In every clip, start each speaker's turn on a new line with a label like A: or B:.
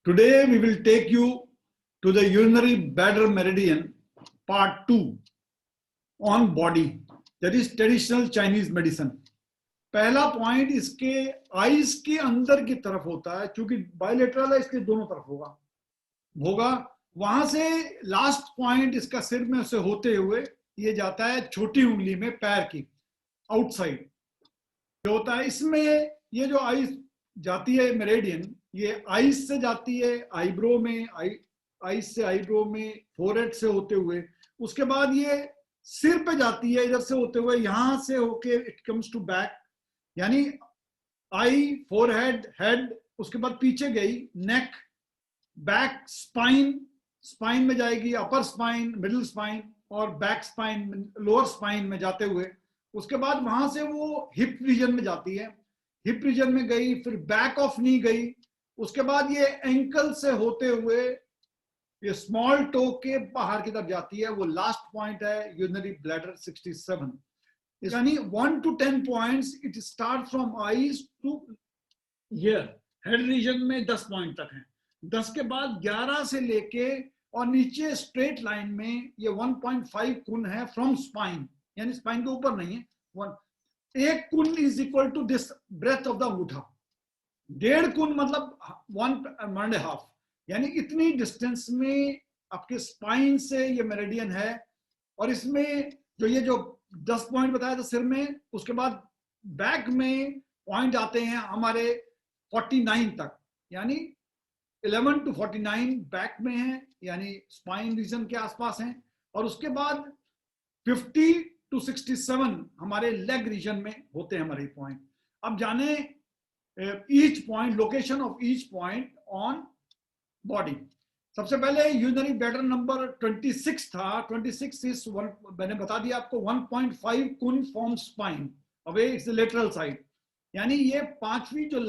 A: Today we will take you to the urinary bladder meridian part 2 on body, that is traditional Chinese medicine. पहला point इसके eyes के अंदर की तरफ होता है, क्योंकि बायलेटरल है इसलिए दोनों तरफ होगा वहां से लास्ट पॉइंट इसका सिर में से होते हुए ये जाता है छोटी उंगली में पैर की आउटसाइड जो होता है। इसमें ये जो आईज जाती है मेरिडियन, ये आईज से जाती है आईब्रो में, आईज से आईब्रो में, फोरहेड से होते हुए, उसके बाद ये सिर पे जाती है इधर से होते हुए, यहां से होके इट कम्स टू बैक, यानी आई, फोरहेड, हेड, उसके बाद पीछे गई नेक, बैक, स्पाइन, स्पाइन में जाएगी, अपर स्पाइन, मिडिल स्पाइन और बैक स्पाइन, लोअर स्पाइन में जाते हुए, उसके बाद वहां से वो हिप रीजन में जाती है, हिप रीजन में गई, फिर बैक ऑफ नी गई, उसके बाद ये एंकल से होते हुए ये स्मॉल टो के बाहर की तरफ जाती है। वो लास्ट पॉइंट है यूरिनरी ब्लैडर 67, यानी 1 to 10 points it start from eyes to here, head region में 10 पॉइंट तक है। 10 के बाद 11 से लेके और नीचे स्ट्रेट लाइन में ये 1.5 कुन है फ्रॉम स्पाइन, यानी स्पाइन के ऊपर नहीं है। एक cun is equal to this breadth of the अंगूठा, 1.5 कुन मतलब 1.5, यानी इतनी डिस्टेंस में आपके स्पाइन से ये मेरिडियन है। और इसमें ये जो 10 पॉइंट बताया था सिर में, उसके बाद बैक में पॉइंट आते हैं हमारे 49 तक, यानी 11 to 49 बैक में है, यानी स्पाइन रीजन के आसपास है। और उसके बाद 50 to 67 हमारे लेग रीजन में होते हैं हमारे पॉइंट। अब जाने each point, location of each point on body. सबसे पहले यूरिनरी ब्लैडर नंबर 26 था। 26 इज मैंने बता दिया आपको 1.5 कुन form spine away it's the lateral side, यानी ये पांचवी जो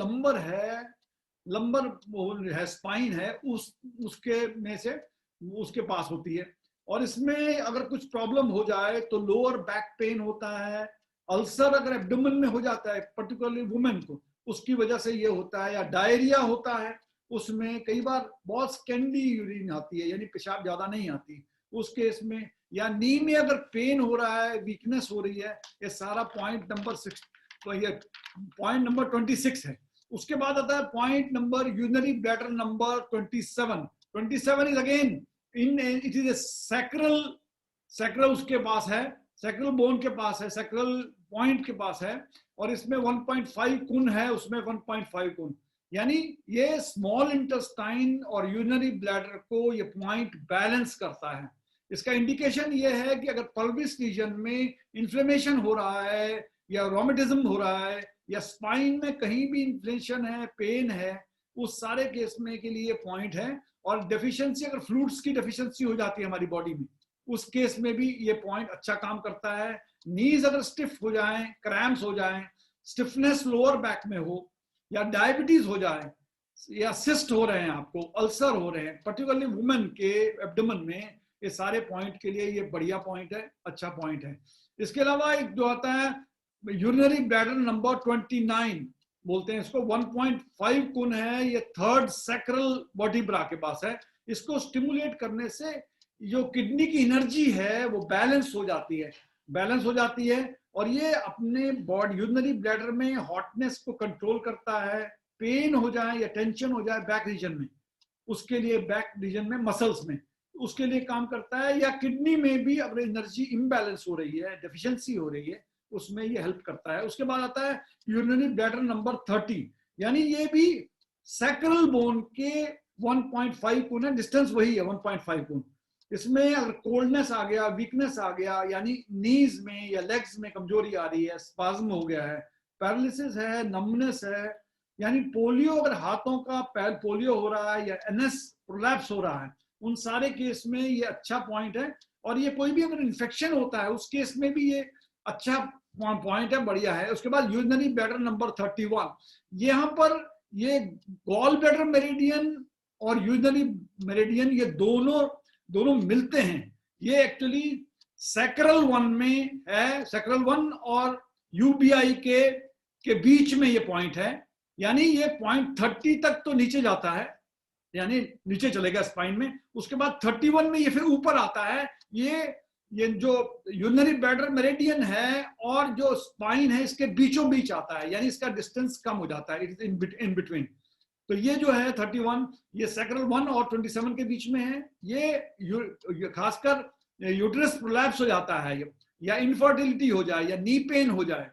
A: लंबर है स्पाइन है, उसके में से उसके पास होती है। और इसमें अगर कुछ प्रॉब्लम हो जाए तो लोअर बैक पेन होता है, अल्सर अगर एब्डोमेन में हो जाता है पर्टिकुलरली वुमेन को, उसकी वजह से ये होता है, या डायरिया होता है, उसमें कई बार बहुत स्कैंडी यूरिन आती है, यानी पेशाब ज्यादा नहीं आती उस केस में, या नी में अगर पेन हो रहा है, वीकनेस हो रही है, ये सारा पॉइंट नंबर 6, तो ये पॉइंट नंबर 26 है। उसके बाद आता है point number urinary bladder number 27। 27 is again in it is a sacral उसके पास है, सैक्रल बोन के पास है, सैक्रल पॉइंट के पास है, और इसमें 1.5 कुन है, उसमें 1.5 कुन, यानी ये स्मॉल इंटेस्टाइन और यूरिनरी ब्लैडर को ये पॉइंट बैलेंस करता है। इसका इंडिकेशन ये है कि अगर पल्विस रीजन में इन्फ्लेमेशन हो रहा है, या रोमेटिज्म हो रहा है, या स्पाइन में कहीं भी इन्फ्लेमेशन है, पेन है, उस सारे केस में के लिए पॉइंट है। और डेफिशिएंसी, अगर फ्लूइड्स की डेफिशिएंसी हो जाती है हमारी बॉडी में, उस केस में भी ये पॉइंट अच्छा काम करता है। नीज अगर स्टिफ हो जाए, क्रैम्प्स हो जाए, स्टिफनेस लोअर बैक में हो, या डायबिटीज हो जाए, या सिस्ट हो रहे हैं, आपको अल्सर हो रहे हैं पर्टिकुलरली वुमेन के एब्डोमेन में, ये सारे पॉइंट के लिए ये बढ़िया पॉइंट है, अच्छा पॉइंट है। इसके अलावा एक जो आता है यूरिनरी ब्लैडर नंबर 29 बोलते हैं इसको, 1.5 कुन है, ये थर्ड सैक्रल वर्टिब्रा के पास है। इसको स्टिमुलेट करने से जो किडनी की एनर्जी है वो बैलेंस हो जाती है, और ये अपने बॉडी यूरिनरी ब्लैडर में हॉटनेस को कंट्रोल करता है। पेन हो जाए या टेंशन हो जाए बैक रीजन में, उसके लिए बैक रीजन में मसल्स में, उसके लिए काम करता है। या किडनी में भी अगर एनर्जी इम्बैलेंस हो रही है, डेफिशिएंसी हो रही है, उसमें ये हेल्प करता है। उसके बाद आता है यूरिनरी ब्लैडर नंबर 30, यानी ये भी सैक्रल बोन के 1.5 कुन है, डिस्टेंस वही है 1.5 कुन। इसमें अगर कोल्डनेस आ गया, वीकनेस आ गया, यानी नीज में या लेग्स में कमजोरी आ रही है, स्पाज्म हो गया है, पैरालिसिस है, नमनेस है, यानी पोलियो, अगर हाथों का पैर पोलियो हो रहा है, या एनएस प्रोलैप्स हो रहा है, उन सारे केस में ये अच्छा पॉइंट है। और ये कोई भी अगर इन्फेक्शन होता है उस केस में भी ये अच्छा पॉइंट है, बढ़िया है। उसके बाद यूरिनरी ब्लैडर नंबर 31, यहाँ पर ये गॉल ब्लैडर मेरिडियन और यूरिनरी मेरिडियन ये दोनों मिलते हैं। ये एक्चुअली सैक्रल 1 में है, सैक्रल 1 और यूबीआई के बीच में ये पॉइंट है, यानी ये पॉइंट 30 तक तो नीचे जाता है, यानी नीचे चलेगा स्पाइन में। उसके बाद 31 में ये फिर ऊपर आता है। ये जो यूरिनरी ब्लैडर मेरिडियन है और जो स्पाइन है इसके बीचों बीच आता है, यानी इसका डिस्टेंस कम हो जाता है, इट इज इन बिटवीन। तो ये जो है 31, ये सैक्रल 1 और 27 के बीच में है। ये खासकर यूट्रस प्रोलैप्स हो जाता है, या इनफर्टिलिटी हो जाए, या नी पेन हो जाए,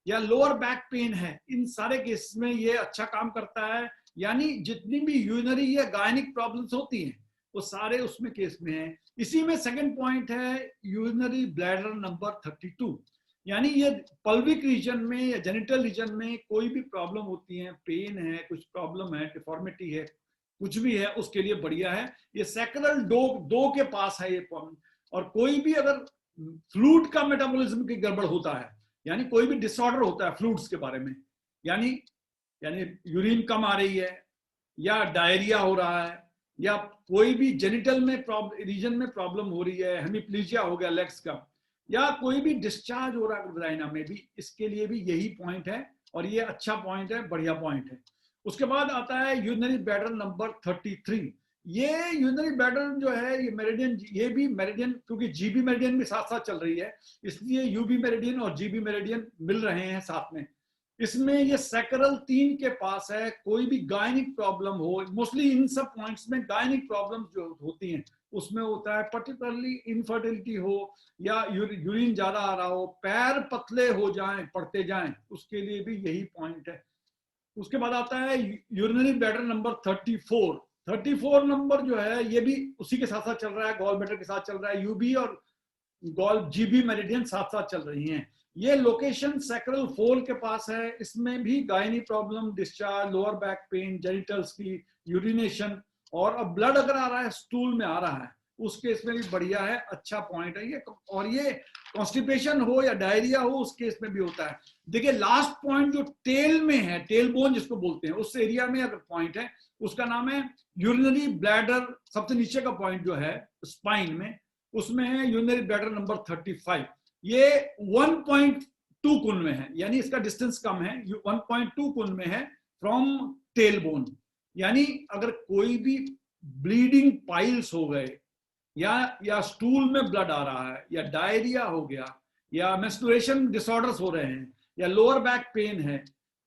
A: या लोअर बैक पेन है, इन सारे केस में ये अच्छा काम करता है। यानी जितनी भी यूरिनरी या गायनिक प्रॉब्लम्स होती हैं वो सारे उसमें केस में है। इसी में सेकंड पॉइंट है यूरिनरी ब्लैडर नंबर 32। यानी ये पल्विक रीजन में या जेनिटल रीजन में कोई भी प्रॉब्लम होती है, पेन है, कुछ प्रॉब्लम है, डिफॉर्मिटी है, कुछ भी है, उसके लिए बढ़िया है। ये सैक्रल दो के पास है ये पॉइंट। और कोई भी अगर फ्लूइड का मेटाबॉलिज्म की गड़बड़ होता है, यानी कोई भी डिसऑर्डर होता है फ्लूइड्स के बारे में, यानी यूरिन कम आ रही है, या डायरिया हो रहा है, या कोई भी जेनिटल में रीजन में प्रॉब्लम हो रही है, हेमिप्लीजिया हो गया लेग्स का, या कोई भी डिस्चार्ज हो रहा है वजाइना में भी, इसके लिए भी यही पॉइंट है। और ये अच्छा पॉइंट है, बढ़िया पॉइंट है। उसके बाद आता है यूरिनरी ब्लैडर नंबर 33। ये यूरिनरी ब्लैडर जो है ये मेरिडियन, ये भी मेरिडियन, क्योंकि जीबी मेरिडियन भी साथ साथ चल रही है, इसलिए यूबी मेरिडियन और जीबी मेरिडियन मिल रहे हैं साथ में। इसमें ये सैक्रल 3 के पास है। कोई भी गायनिक प्रॉब्लम हो, मोस्टली इन सब पॉइंट्स में गायनिक प्रॉब्लम जो होती हैं उसमें होता है, पर्टिकुलरली इनफर्टिलिटी हो, या यूरिन ज्यादा आ रहा हो, पैर पतले हो जाएं, पड़ते जाएं, उसके लिए भी यही पॉइंट है। उसके बाद आता है यूरिनरी ब्लैडर नंबर 34। 34 नंबर जो है ये भी उसी के साथ साथ चल रहा है, गॉल ब्लैडर के साथ चल रहा है। यूबी और गॉल जीबी मेरिडियन साथ साथ चल रही हैं। ये लोकेशन सैक्रल 4 के पास है। इसमें भी gynae problem, discharge, lower back pain, genitals की यूरिनेशन, और अब ब्लड अगर आ रहा है, स्टूल में आ रहा है, उस केस में भी बढ़िया है, अच्छा पॉइंट है ये। और ये कॉन्स्टिपेशन हो या डायरिया हो, उस केस में भी होता है। देखिए लास्ट पॉइंट जो टेल में है, टेल बोन जिसको बोलते हैं, उस एरिया में अगर पॉइंट है, उसका नाम है यूरिनरी ब्लैडर। सबसे नीचे का पॉइंट जो है स्पाइन में, उसमें है यूरिनरी ब्लैडर नंबर 35। ये 1.2 कुन में है, यानी इसका डिस्टेंस कम है, 1.2 कुन में है फ्रॉम टेल बोन। यानी अगर कोई भी ब्लीडिंग पाइल्स हो गए, या स्टूल में ब्लड आ रहा है, या डायरिया हो गया, या मेंस्ट्रुएशन डिसऑर्डर्स हो रहे हैं, या लोअर बैक पेन है,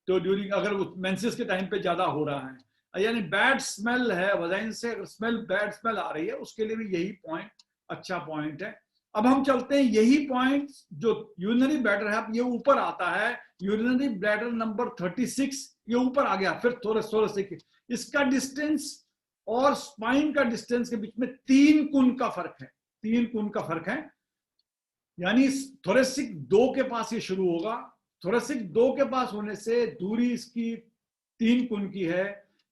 A: तो ड्यूरिंग अगर मेंसेस के टाइम पे ज्यादा हो रहा है, यानी बैड स्मेल है वजाइन से, अगर बैड स्मेल आ रही है, उसके लिए भी यही पॉइंट अच्छा पॉइंट है। अब हम चलते हैं, यही पॉइंट जो यूरिनरी ब्लैडर है, ये ऊपर आता है, यूरिनरी ब्लैडर नंबर 36, ये ऊपर आ गया। फिर थोड़े से इसका डिस्टेंस और स्पाइन का डिस्टेंस के बीच में 3 कुन का फर्क है, 3 कुन का फर्क है। यानी थोरेसिक 2 के पास ये शुरू होगा। थोरेसिक 2 के पास होने से दूरी इसकी 3 कुन की है।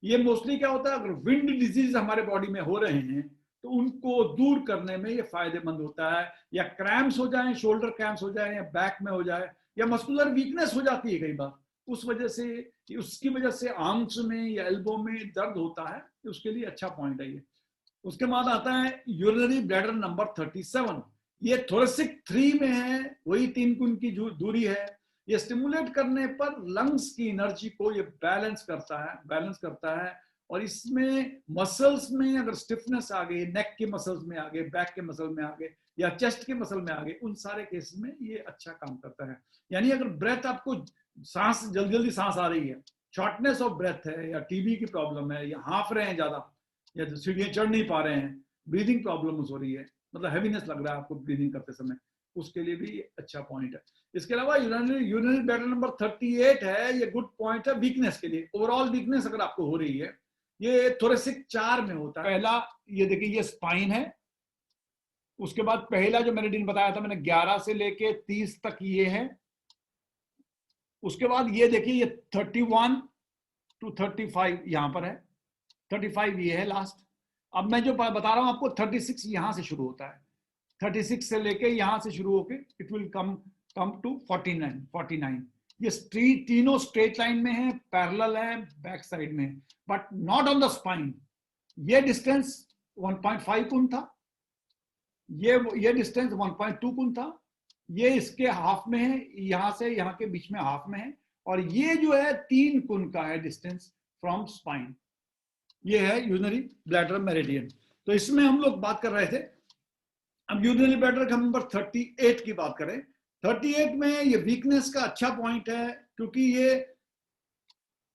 A: ये मोस्टली क्या होता है, अगर विंड डिजीज हमारे बॉडी में हो रहे हैं तो उनको दूर करने में ये फायदेमंद होता है। या क्रैम्प्स हो जाए, शोल्डर क्रैम्प्स हो जाए, या बैक में हो जाए, या मस्कुलर वीकनेस हो जाती है कई बार, उस वजह से, उसकी वजह से आर्म्स में या एल्बो में दर्द होता है, उसके लिए अच्छा पॉइंट है ये। उसके बाद आता है यूरिनरी ब्लैडर नंबर 37। ये थोरेसिक 3 में है, वही 3 कुन की दूरी है। ये स्टिमुलेट करने पर लंग्स की एनर्जी को ये बैलेंस करता है। और इसमें मसल्स में अगर स्टिफनेस आ गई, नेक के मसल्स में आ गए, बैक के मसल में आ गए, या चेस्ट के मसल में आ गए, उन सारे केस में ये अच्छा काम करता है। यानी अगर ब्रेथ आपको सांस जल्दी सांस आ रही है, शॉर्टनेस ऑफ ब्रेथ है, या टीबी की प्रॉब्लम है, या हाँफ रहे हैं ज्यादा, या सीढ़ियां चढ़ नहीं पा रहे हैं, ब्रीदिंग प्रॉब्लम हो रही है, मतलब हैवीनेस लग रहा है आपको ब्रीदिंग करते समय, उसके लिए भी अच्छा पॉइंट है। इसके अलावा यूरिनरी ब्लैडर नंबर 38 है, ये गुड पॉइंट है वीकनेस के लिए। ओवरऑल वीकनेस अगर आपको हो रही है, ये थोरेसिक 4 में होता है। पहला ये देखिए, ये स्पाइन है। उसके बाद पहला जो मेरिडियन बताया था मैंने 11 से लेके 30 तक ये है। उसके बाद ये देखिए, ये 31 to 35 यहां पर है, 35 ये है लास्ट। अब मैं जो बता रहा हूं आपको, 36 यहां से शुरू होता है, 36 से लेके यहां से शुरू होके इट विल कम टू 49। ये तीनों स्ट्रेट लाइन में है, पैरेलल है, बैक साइड में, but not on the spine. ये डिस्टेंस 1.5 कुन था, ये डिस्टेंस 1.2 कुन था, ये इसके हाफ में है, यहां से यहां के बीच में हाफ में है, और ये जो है 3 कुन का है डिस्टेंस फ्रॉम स्पाइन। ये है यूरिनरी ब्लैडर मेरिडियन। तो इसमें हम लोग बात कर रहे थे, अब यूरिनरी ब्लैडर का नंबर 38 की बात करें। 38 में ये वीकनेस का अच्छा पॉइंट है, क्योंकि ये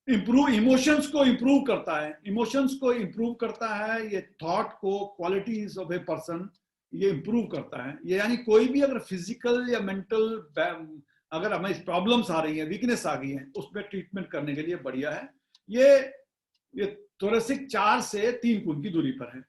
A: इमोशंस को इंप्रूव करता है, इमोशंस को इंप्रूव करता है, ये थॉट को, क्वालिटीज ऑफ ए पर्सन ये इंप्रूव करता है। ये यानी कोई भी अगर फिजिकल या मेंटल अगर हमें प्रॉब्लम्स आ रही है, वीकनेस आ गई है, उसमें ट्रीटमेंट करने के लिए बढ़िया है। ये थोरेसिक 4 से 3 कोण की दूरी पर है।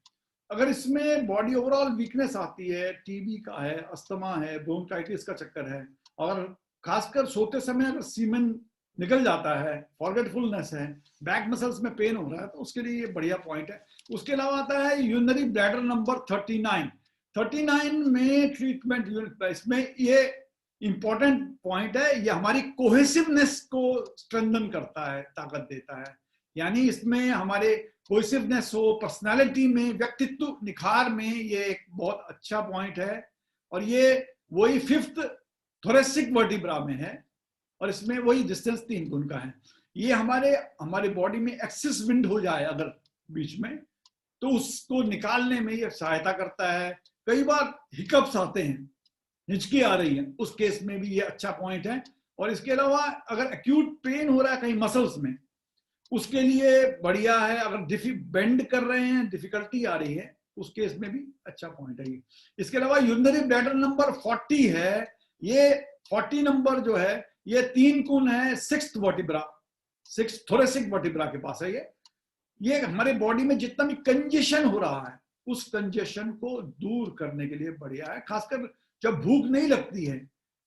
A: अगर इसमें बॉडी ओवरऑल वीकनेस आती है, टीबी का है, अस्थमा है, ब्रोंकाइटिस का चक्कर है, और खासकर सोते समय अगर सीमेन निकल जाता है, फॉरगेटफुलनेस है, बैक मसल्स में पेन हो रहा है, तो उसके लिए ये बढ़िया पॉइंट है। उसके अलावा आता है यूरिनरी ब्लैडर नंबर 39। 39 में ट्रीटमेंट, इसमें ये इंपॉर्टेंट पॉइंट है, ये हमारी कोहेसिवनेस को स्ट्रेंथन करता है, ताकत देता है। यानी इसमें हमारे कोहेसिवनेस हो, पर्सनालिटी में, व्यक्तित्व निखार में ये एक बहुत अच्छा पॉइंट है। और ये वही 5th थोरेसिक वर्टिब्रा में है, और इसमें वही डिस्टेंस 3 गुण का है। ये हमारे बॉडी में एक्सेस विंड हो जाए अगर बीच में, तो उसको निकालने में ये सहायता करता है। कई बार हिकअप्स आते हैं, हिचकी आ रही है, उस केस में भी ये अच्छा पॉइंट है। और इसके अलावा अगर एक्यूट पेन हो रहा है कहीं मसल्स में, उसके लिए बढ़िया है। अगर बेंड कर रहे हैं, डिफिकल्टी आ रही है, उस केस में भी अच्छा पॉइंट है ये। इसके अलावा यूरिनरी ब्लैडर नंबर 40 है। ये 40 नंबर जो है, ये 3 कोण है 6th vertebra, 6th thoracic vertebra के पास है ये हमारे बॉडी में जितना भी कंजेशन हो रहा है, उस कंजेशन को दूर करने के लिए बढ़िया है। खासकर जब भूख नहीं लगती है,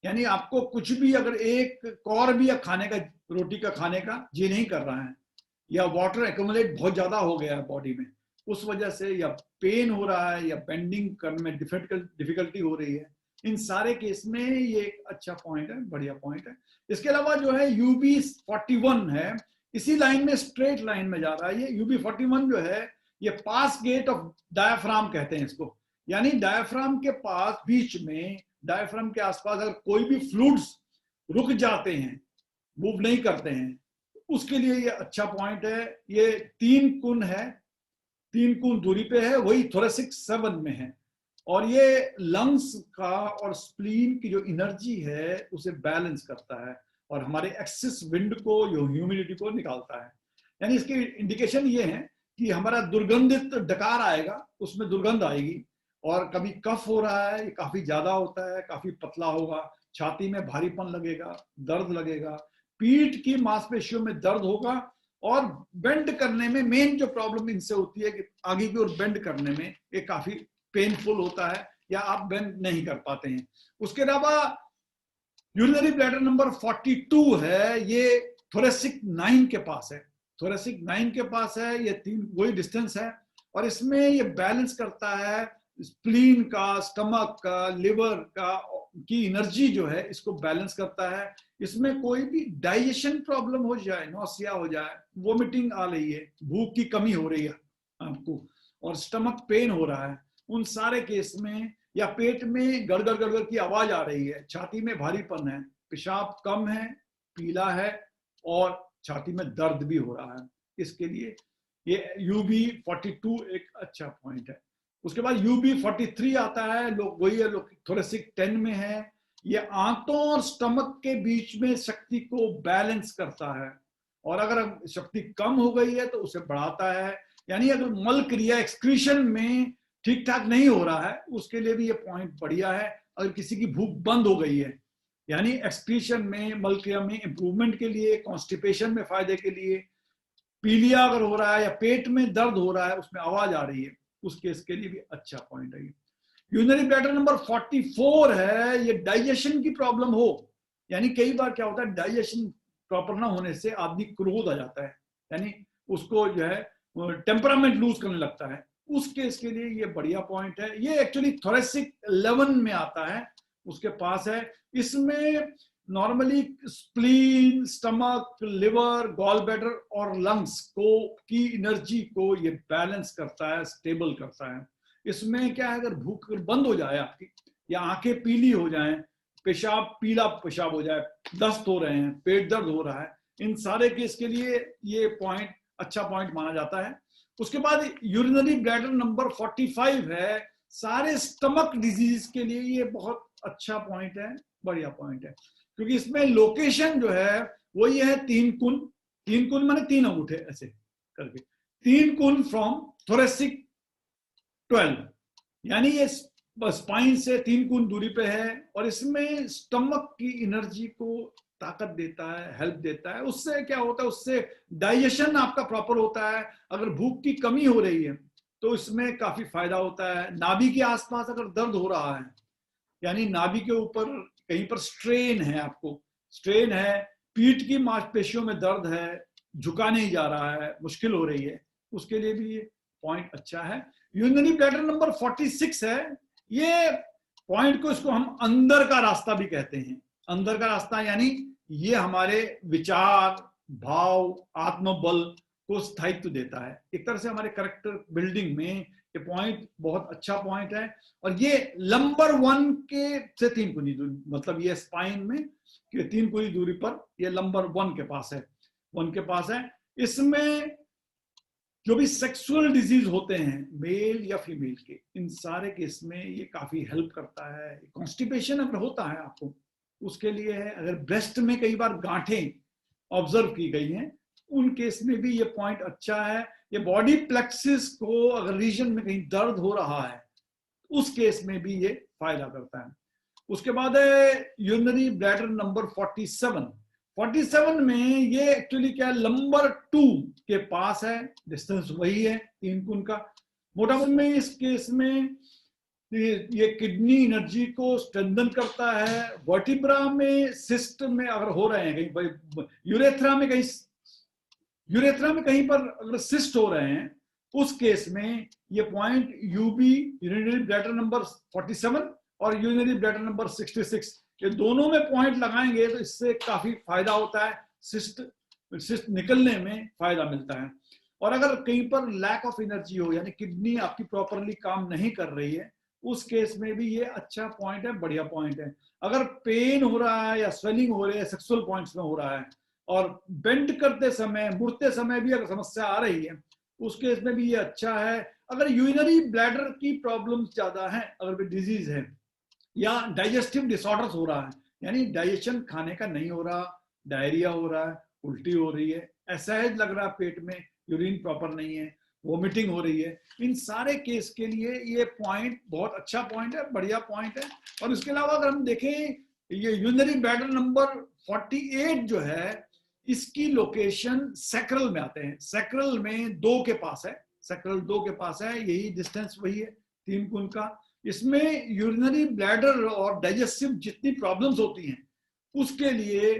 A: यानी आपको कुछ भी अगर एक कौर भी खाने का, रोटी का खाने का जी नहीं कर रहा है, या वाटर एक्यूमुलेट बहुत ज्यादा हो गया है बॉडी में, उस वजह से, या पेन हो रहा है, या बेंडिंग करने में डिफिकल्टी हो रही है, इन सारे केस में ये एक अच्छा पॉइंट है, बढ़िया पॉइंट है। इसके अलावा जो है UB41 है, इसी लाइन में, स्ट्रेट लाइन में जा रहा है ये। UB41 जो है, ये पास गेट ऑफ डायफ्राम कहते हैं इसको। यानी डायफ्राम के पास, बीच में, डायफ्राम के आसपास अगर कोई भी फ्लूइड्स रुक जाते हैं, मूव नहीं करते हैं, उसके लिए ये अच्छा पॉइंट है। ये 3 कोण है, 3 कोण दूरी पे है, वही थोरेसिक 7 में है। और ये लंग्स का और स्प्लीन की जो एनर्जी है उसे बैलेंस करता है, और हमारे एक्सेस विंड को, जो ह्यूमिडिटी को निकालता है। यानी इसकी इंडिकेशन ये है कि हमारा दुर्गंधित डकार आएगा, उसमें दुर्गंध आएगी, और कभी कफ हो रहा है, ये काफी ज्यादा होता है, काफी पतला होगा, छाती में भारीपन लगेगा, दर्द लगेगा, पीठ की मांसपेशियों में दर्द होगा, और बेंड करने में मेन जो प्रॉब्लम इनसे होती है कि आगे की ओर बेंड करने में ये काफी पेनफुल होता है, या आप बेंड नहीं कर पाते हैं। उसके अलावा यूरिनरी ब्लैडर नंबर 42 है, ये थोरेसिक 9 के पास है, थोरेसिक 9 के पास है। ये 3 वही डिस्टेंस है, और इसमें ये बैलेंस करता है स्प्लीन का, स्टमक का, लिवर का की एनर्जी जो है, इसको बैलेंस करता है। इसमें कोई भी डाइजेशन प्रॉब्लम हो जाए, नौसिया हो जाए, वोमिटिंग आ रही है, भूख की कमी हो रही है आपको, और स्टमक पेन हो रहा है, उन सारे केस में, या पेट में गड़गड़ गड़गड़ की आवाज आ रही है, छाती में भारीपन है, पेशाब कम है, पीला है, और छाती में दर्द भी हो रहा है, इसके लिए ये UB42 एक अच्छा पॉइंट है। उसके बाद UB43 आता है, लोग वही है, लोग थोरेसिक 10 में है। ये आंतों और स्टमक के बीच में शक्ति को बैलेंस करता है, और अगर शक्ति कम हो गई है तो उसे बढ़ाता है। यानी अगर मल क्रिया, एक्सक्रीशन में ठीक ठाक नहीं हो रहा है, उसके लिए भी ये पॉइंट बढ़िया है। अगर किसी की भूख बंद हो गई है, यानी एक्सक्रीशन में, मल क्रिया में इंप्रूवमेंट के लिए, कॉन्स्टिपेशन में फायदे के लिए, पीलिया अगर हो रहा है, या पेट में दर्द हो रहा है, उसमें आवाज आ रही है, उस केस के लिए भी अच्छा पॉइंट है। यूरिनरी ब्लैडर नंबर 44 है, ये डाइजेशन की प्रॉब्लम हो, यानी कई बार क्या होता है, डाइजेशन प्रॉपर ना होने से आदमी क्रोध आ जाता है, यानी उसको जो है टेम्परामेंट लूज करने लगता है, उस केस के लिए ये बढ़िया पॉइंट है। ये एक्चुअली थोरेसिक 11 में आता है, उसके पास है। इसमें normally spleen, stomach, liver, gall bladder और लंग्स को की एनर्जी को ये बैलेंस करता है, स्टेबल करता है। इसमें क्या है, अगर भूख बंद हो जाए आपकी, या आंखें पीली हो जाएं, पेशाब पीला पेशाब हो जाए, दस्त हो रहे हैं, पेट दर्द हो रहा है, इन सारे केस के लिए ये पॉइंट अच्छा पॉइंट माना जाता है। उसके बाद यूरिनरी ब्लैडर नंबर 45 है, सारे स्टमक डिजीज के लिए ये बहुत अच्छा पॉइंट है, बढ़िया पॉइंट है, क्योंकि इसमें लोकेशन जो है वो ये है 3 कुन, 3 कुन माने 3 अंगूठे ऐसे करके, 3 कुन फ्रॉम थोरेसिक 12, यानी ये स्पाइन से 3 कुन दूरी पे है, और इसमें स्टमक की एनर्जी को ताकत देता है, हेल्प देता है। उससे क्या होता है, उससे डाइजेशन आपका प्रॉपर होता है। अगर भूख की कमी हो रही है तो इसमें काफी फायदा होता है। नाभि के आसपास अगर दर्द हो रहा है, यानी नाभि के ऊपर कहीं पर स्ट्रेन है, आपको स्ट्रेन है, पीठ की मांसपेशियों में दर्द है, झुका नहीं जा रहा है, मुश्किल हो रही है, उसके लिए भी ये पॉइंट अच्छा है। यूरिनरी ब्लैडर नंबर 46 है, ये पॉइंट को इसको हम अंदर का रास्ता भी कहते हैं। अंदर का रास्ता यानी ये हमारे विचार, भाव, आत्मबल को स्थायित्व देता है। एक तरह से हमारे कैरेक्टर बिल्डिंग में ये पॉइंट बहुत अच्छा पॉइंट है। और ये नंबर 1 के से 3 कुनी दूरी, मतलब ये स्पाइन में 3 कुनी दूरी पर ये नंबर 1 के पास है, 1 के पास है। इसमें जो भी सेक्सुअल डिजीज होते हैं, मेल या फीमेल के, इन सारे केस में ये काफी हेल्प करता है। कॉन्स्टिपेशन अगर होता है आपको, उसके लिए है। अगर ब्रेस्ट में कई बार गांठें ऑब्जर्व की गई हैं, उन केस में भी ये पॉइंट अच्छा है। ये बॉडी प्लेक्सिस को अगर रीजन में कहीं दर्द हो रहा है, उस केस में भी ये फायदा करता है। उसके बाद है यूरिनरी ब्लैडर नंबर 47 में ये एक्चुअली क्या नंबर 2 के पास है, डिस्टेंस वही है 3 कुन का। मोटामोटी में इस केस में ये किडनी एनर्जी को स्ट्रेंथन करता है। वर्टिब्रा में सिस्ट में अगर हो रहे हैं कहीं, यूरेथ्रा में कहीं पर अगर सिस्ट हो रहे हैं, उस केस में ये point UB, urinary bladder number 47 और यूरिनरी ब्लैडर नंबर 66, ये दोनों में पॉइंट लगाएंगे तो इससे काफी फायदा होता है, सिस्ट निकलने में फायदा मिलता है। और अगर कहीं पर लैक ऑफ एनर्जी हो, यानी किडनी आपकी प्रॉपरली काम नहीं कर रही है, उस केस में भी ये अच्छा पॉइंट है, बढ़िया पॉइंट है। अगर पेन हो रहा है या स्वेलिंग हो रही है, सेक्सुअल पॉइंट्स में हो रहा है, और बेंड करते समय, मुड़ते समय भी अगर समस्या आ रही है, उस केस में भी ये अच्छा है। अगर यूरिनरी ब्लैडर की प्रॉब्लम्स ज्यादा है, अगर भी डिजीज है, या डाइजेस्टिव डिसऑर्डर्स हो रहा है, यानी डाइजेशन खाने का नहीं हो रहा, डायरिया हो रहा है, उल्टी हो रही है, असहज लग रहा है पेट में, यूरिन प्रॉपर नहीं है, वोमिटिंग हो रही है, इन सारे केस के लिए ये पॉइंट बहुत अच्छा पॉइंट है, बढ़िया पॉइंट है। और इसके अलावा अगर हम देखें, ये यूरिनरी ब्लैडर नंबर 48 जो है, इसकी लोकेशन सैक्रल में आते हैं, सैक्रल में 2 के पास है, सैक्रल 2 के पास है, यही डिस्टेंस वही है 3 कुन का। इसमें यूरिनरी ब्लैडर और डाइजेस्टिव जितनी प्रॉब्लम्स होती हैं, उसके लिए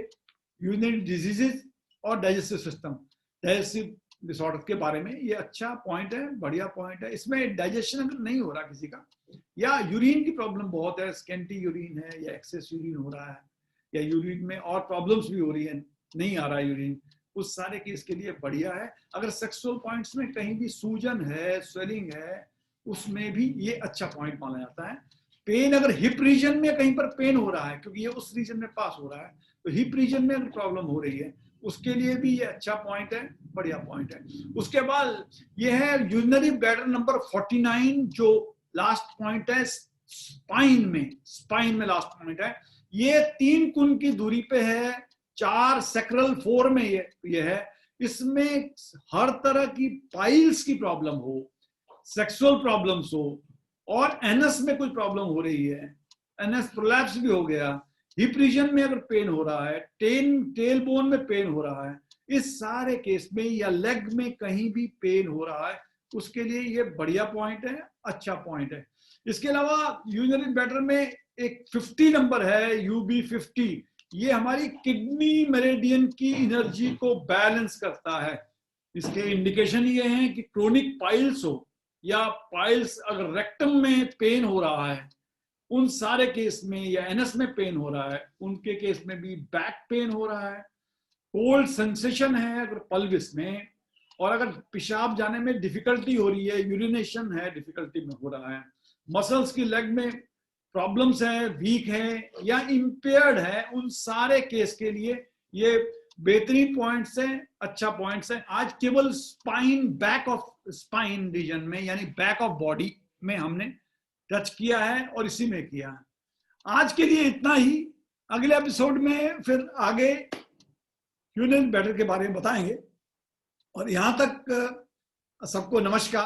A: यूरिनरी डिजीजेस और डाइजेस्टिव सिस्टम, डाइजेस्टिव डिसऑर्डर के बारे में ये अच्छा पॉइंट है, बढ़िया पॉइंट है। इसमें डाइजेशन अगर नहीं हो रहा किसी का, या यूरिन की प्रॉब्लम बहुत है, स्केंटी यूरिन है या एक्सेस यूरिन हो रहा है, या यूरिन में और प्रॉब्लम्स भी हो रही है, नहीं आ रहा है यूरिन, उस सारे केस के लिए बढ़िया है। अगर सेक्सुअल पॉइंट्स में कहीं भी सूजन है, स्वेलिंग है, उसमें भी ये अच्छा पॉइंट माना जाता है। पेन अगर हिप रीजन में कहीं पर पेन हो रहा है, क्योंकि ये उस रीजन में पास हो रहा है, तो हिप रीजन में अगर प्रॉब्लम हो रही है, उसके लिए भी ये अच्छा पॉइंट है, बढ़िया पॉइंट है। उसके बाद ये है यूरिनरी ब्लैडर नंबर 49, जो लास्ट पॉइंट है स्पाइन में लास्ट पॉइंट है। ये 3 कुन की दूरी पे है, 4 सैक्रल 4 में ये है। इसमें हर तरह की पाइल्स की प्रॉब्लम हो, सेक्सुअल प्रॉब्लम्स हो, और एनस में कुछ प्रॉब्लम हो रही है, एनस प्रोलैप्स भी हो गया, हिप रीजन में अगर पेन हो रहा है, टेल बोन में पेन हो रहा है, इस सारे केस में, या लेग में कहीं भी पेन हो रहा है, उसके लिए ये बढ़िया पॉइंट है, अच्छा पॉइंट है। इसके अलावा यूरिनरी ब्लैडर में एक 50 नंबर है, यूबी 50, ये हमारी किडनी मेरिडियन की एनर्जी को बैलेंस करता है। इसके इंडिकेशन ये हैं कि क्रोनिक पाइल्स हो, या पाइल्स अगर रेक्टम में पेन हो रहा है, उन सारे केस में, या एनस में पेन हो रहा है, उनके केस में भी बैक पेन हो रहा है, कोल्ड सेंसेशन है अगर पल्विस में, और अगर पेशाब जाने में डिफिकल्टी हो रही है, यूरिनेशन है डिफिकल्टी में हो रहा है, मसल्स की लेग में प्रॉब्लम्स है, वीक है या इम्पेयर्ड है, उन सारे केस के लिए ये बेहतरीन पॉइंट्स हैं, अच्छा पॉइंट्स है। आज केवल spine, back of spine region में यानी बैक ऑफ बॉडी में हमने टच किया है और इसी में किया है। आज के लिए इतना ही। अगले एपिसोड में फिर आगे यूनियन बैटर के बारे में बताएंगे। और यहां तक सबको नमस्कार।